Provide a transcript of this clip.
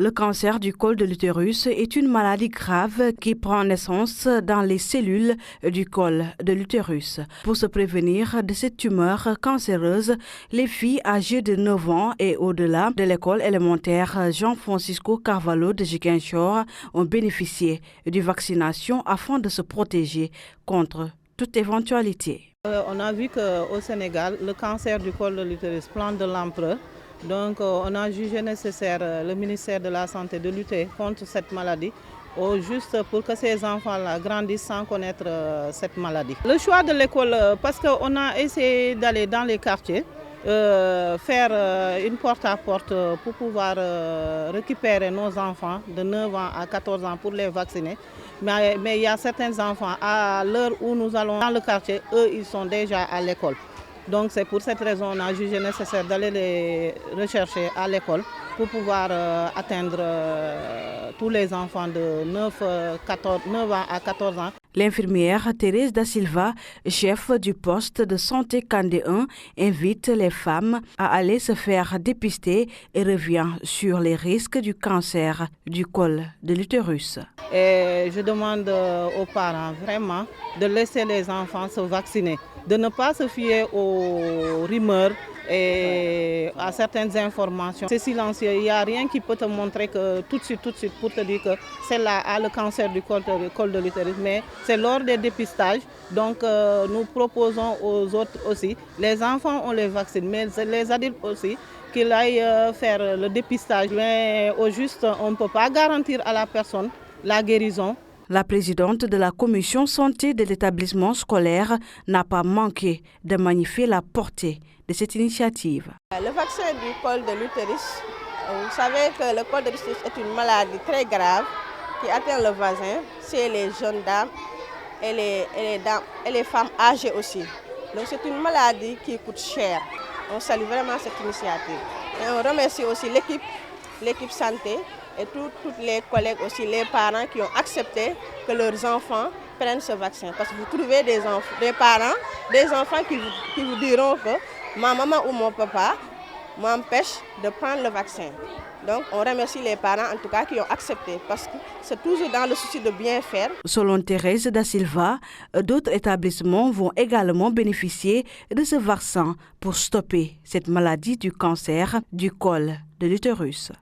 Le cancer du col de l'utérus est une maladie grave qui prend naissance dans les cellules du col de l'utérus. Pour se prévenir de cette tumeur cancéreuse, les filles âgées de 9 ans et au-delà de l'école élémentaire Jean-Francisco Carvalho de Ziguinchor ont bénéficié d'une vaccination afin de se protéger contre toute éventualité. On a vu qu'au Sénégal, le cancer du col de l'utérus prend de l'ampleur. Donc on a jugé nécessaire, le ministère de la Santé, de lutter contre cette maladie, juste pour que ces enfants-là grandissent sans connaître cette maladie. Le choix de l'école, parce qu'on a essayé d'aller dans les quartiers, faire une porte-à-porte pour pouvoir récupérer nos enfants de 9 ans à 14 ans pour les vacciner. Mais il y a certains enfants, à l'heure où nous allons dans le quartier, eux, ils sont déjà à l'école. Donc c'est pour cette raison qu'on a jugé nécessaire d'aller les rechercher à l'école pour pouvoir atteindre tous les enfants de 9 ans à 14 ans. L'infirmière Thérèse Da Silva, chef du poste de santé Kandé 1, invite les femmes à aller se faire dépister et revient sur les risques du cancer du col de l'utérus. Et je demande aux parents vraiment de laisser les enfants se vacciner, de ne pas se fier aux rumeurs et à certaines informations. C'est silencieux, il n'y a rien qui peut te montrer que tout de suite pour te dire que celle-là a le cancer du col de l'utérus, mais c'est lors des dépistages. Donc nous proposons aux autres aussi, les enfants on les vaccine, mais les adultes aussi, qu'ils aillent faire le dépistage. Mais au juste, on ne peut pas garantir à la personne la guérison. La présidente de la commission santé de l'établissement scolaire n'a pas manqué de magnifier la portée de cette initiative. Le vaccin du col de l'utérus, vous savez que le col de l'utérus est une maladie très grave qui atteint le vagin chez les jeunes dames et les femmes âgées aussi. Donc c'est une maladie qui coûte cher. On salue vraiment cette initiative. Et on remercie aussi l'équipe santé et tous les collègues aussi, les parents qui ont accepté que leurs enfants prennent ce vaccin. Parce que vous trouvez des parents, des enfants qui vous diront que ma maman ou mon papa m'empêche de prendre le vaccin. Donc on remercie les parents en tout cas qui ont accepté parce que c'est toujours dans le souci de bien faire. Selon Thérèse Da Silva, d'autres établissements vont également bénéficier de ce vaccin pour stopper cette maladie du cancer du col de l'utérus.